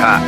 Shields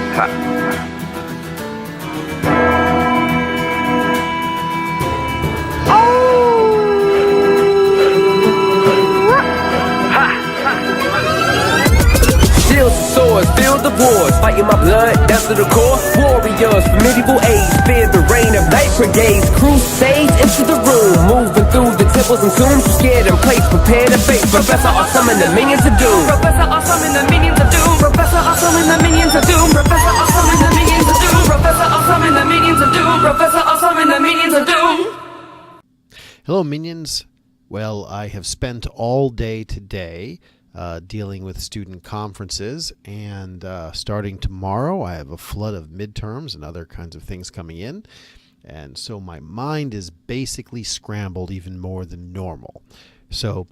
and swords, feel the wars, fighting my blood down to the core. Warriors from medieval age, fear the reign of night brigades. Crusades into the room, moving through the temples and tombs. Scared and placed, prepare to face Professor Awesome and the minions of doom. Professor Awesome and the minions of doom. Professor Awesome and the minions of doom. Professor Awesome and the minions of doom. Professor Awesome and the minions of doom. Professor Awesome and the minions of doom. Hello, minions. Well, I have spent all day today dealing with student conferences, and starting tomorrow I have a flood of midterms and other kinds of things coming in, and so my mind is basically scrambled even more than normal. So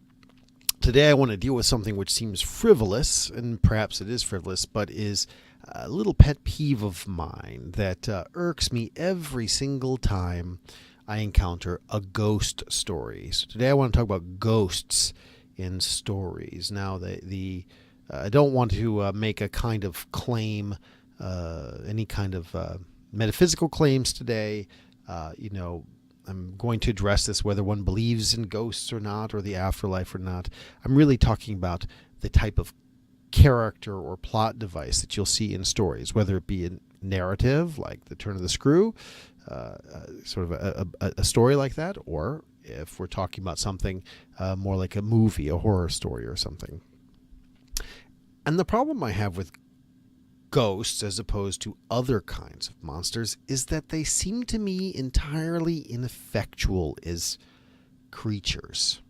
today I want to deal with something which seems frivolous, and perhaps it is frivolous, but is a little pet peeve of mine that irks me every single time I encounter a ghost story. So today I want to talk about ghosts in stories. Now, I don't want to make a kind of claim, any kind of metaphysical claims today. I'm going to address this whether one believes in ghosts or not, or the afterlife or not. I'm really talking about the type of character or plot device that you'll see in stories, whether it be a narrative like The Turn of the Screw, sort of a story like that, or if we're talking about something more like a movie, a horror story or something. And the problem I have with ghosts as opposed to other kinds of monsters is that they seem to me entirely ineffectual as creatures.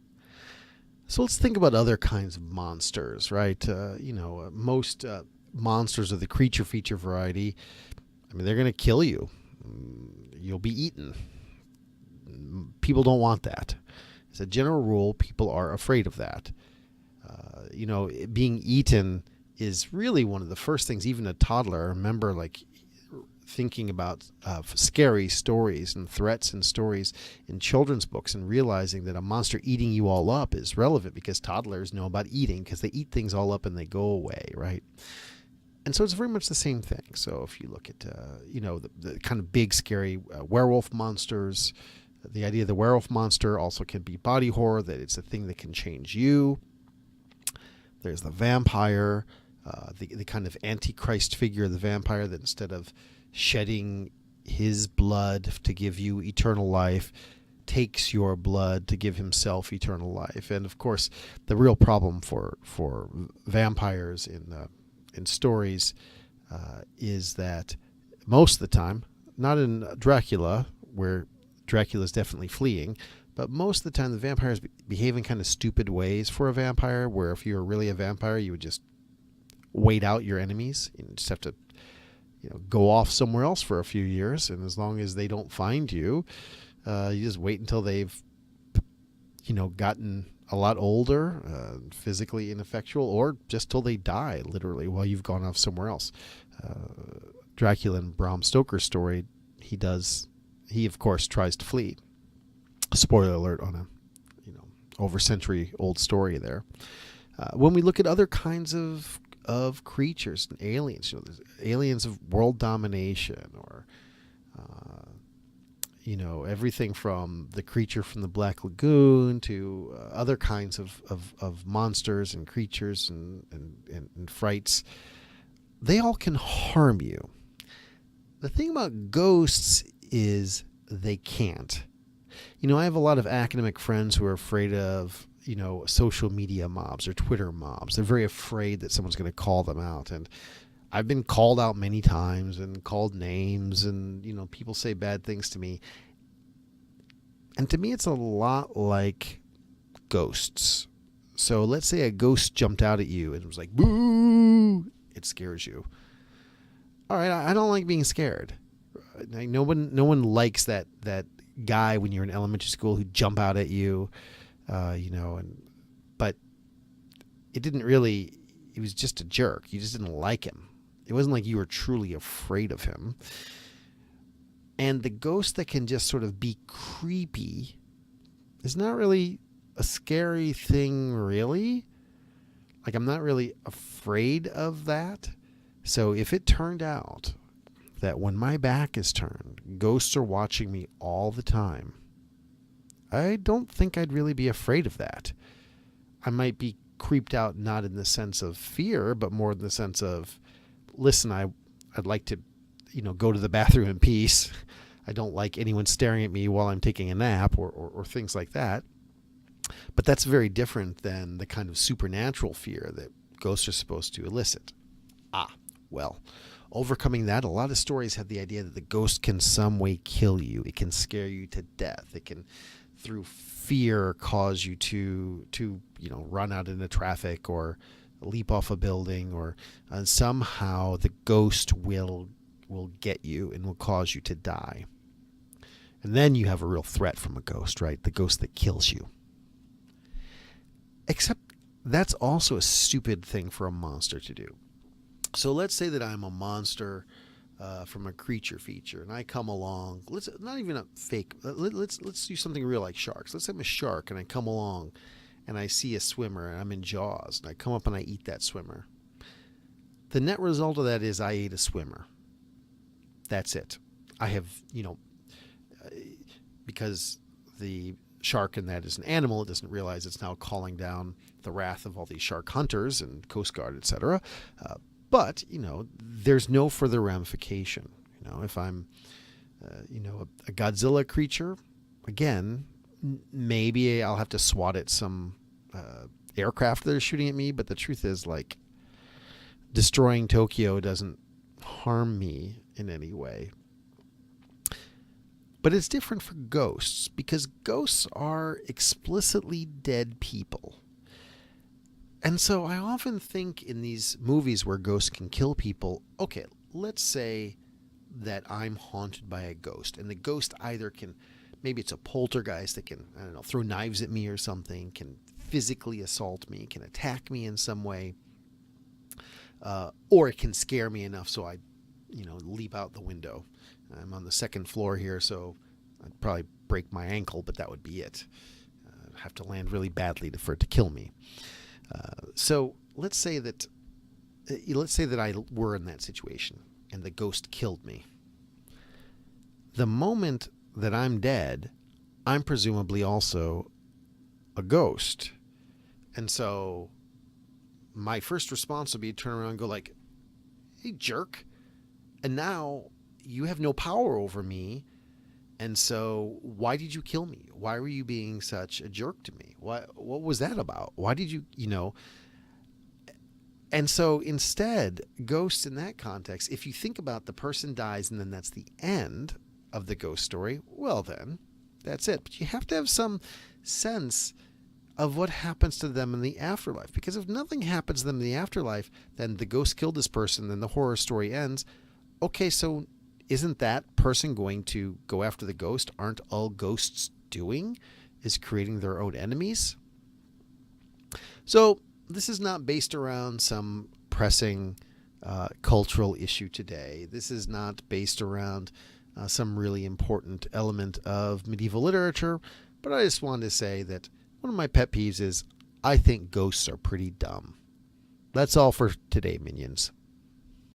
So let's think about other kinds of monsters, right? Most monsters of the creature feature variety, I mean, they're going to kill you. You'll be eaten. People don't want that. As a general rule, people are afraid of that. Being eaten is really one of the first things, even a toddler. I remember thinking about scary stories and threats and stories in children's books and realizing that a monster eating you all up is relevant because toddlers know about eating because they eat things all up and they go away, right? And so it's very much the same thing. So if you look at, the kind of big, scary werewolf monsters, the idea of the werewolf monster also can be body horror, that it's a thing that can change you. There's the vampire, the kind of antichrist figure of the vampire that instead of shedding his blood to give you eternal life, takes your blood to give himself eternal life. And of course, the real problem for vampires in stories is that most of the time, not in Dracula, where Dracula's definitely fleeing, but most of the time the vampires behave in kind of stupid ways for a vampire, where if you were really a vampire, you would just wait out your enemies. You just have to go off somewhere else for a few years, and as long as they don't find you, you just wait until they've gotten a lot older, physically ineffectual, or just till they die, literally, while you've gone off somewhere else. Dracula in Bram Stoker's story, he of course tries to flee. Spoiler alert on a over century old story there. When we look at other kinds of creatures and aliens, there's aliens of world domination, or everything from the creature from the Black Lagoon to other kinds of monsters and creatures and frights. They all can harm you. The thing about ghosts is they can't. I have a lot of academic friends who are afraid of, social media mobs or Twitter mobs. They're very afraid that someone's going to call them out. And I've been called out many times and called names, and, people say bad things to me. And to me, it's a lot like ghosts. So let's say a ghost jumped out at you and was like, boo, it scares you. All right, I don't like being scared. No one likes that guy when you're in elementary school who jump out at you, but it didn't really, he was just a jerk. You just didn't like him. It wasn't like you were truly afraid of him. And the ghost that can just sort of be creepy is not really a scary thing, really. Like, I'm not really afraid of that. So if it turned out that when my back is turned, ghosts are watching me all the time, I don't think I'd really be afraid of that. I might be creeped out, not in the sense of fear, but more in the sense of, listen, I'd like to, go to the bathroom in peace. I don't like anyone staring at me while I'm taking a nap or things like that. But that's very different than the kind of supernatural fear that ghosts are supposed to elicit. Well, overcoming that, a lot of stories have the idea that the ghost can some way kill you. It can scare you to death. It can, through fear, cause you to run out into traffic or leap off a building, or somehow the ghost will get you and will cause you to die. And then you have a real threat from a ghost, right? The ghost that kills you. Except that's also a stupid thing for a monster to do. So let's say that I'm a monster from a creature feature, and I come along. Let's not even a fake. Let's do something real like sharks. Let's say I'm a shark, and I come along, and I see a swimmer, and I'm in Jaws, and I come up and I eat that swimmer. The net result of that is I ate a swimmer. That's it. I have, because the shark in that is an animal, it doesn't realize it's now calling down the wrath of all these shark hunters and Coast Guard, etc. But, there's no further ramification. If I'm, a Godzilla creature, again, maybe I'll have to swat at some aircraft that are shooting at me. But the truth is, like, destroying Tokyo doesn't harm me in any way. But it's different for ghosts, because ghosts are explicitly dead people. And so I often think in these movies where ghosts can kill people, okay, let's say that I'm haunted by a ghost, and the ghost either can, maybe it's a poltergeist that can, throw knives at me or something, can physically assault me, can attack me in some way, or it can scare me enough so I, leap out the window. I'm on the second floor here, so I'd probably break my ankle, but that would be it. I'd have to land really badly for it to kill me. So let's say that I were in that situation and the ghost killed me. The moment that I'm dead, I'm presumably also a ghost. And so my first response would be to turn around and go like, hey, jerk. And now you have no power over me. And so why did you kill me? Why were you being such a jerk to me? What was that about? Why did you, And so instead, ghosts in that context, if you think about the person dies and then that's the end of the ghost story, well then, that's it. But you have to have some sense of what happens to them in the afterlife. Because if nothing happens to them in the afterlife, then the ghost killed this person, then the horror story ends. Okay, so isn't that person going to go after the ghost? Aren't all ghosts doing is creating their own enemies? So this is not based around some pressing cultural issue today. This is not based around some really important element of medieval literature. But I just wanted to say that one of my pet peeves is I think ghosts are pretty dumb. That's all for today, minions.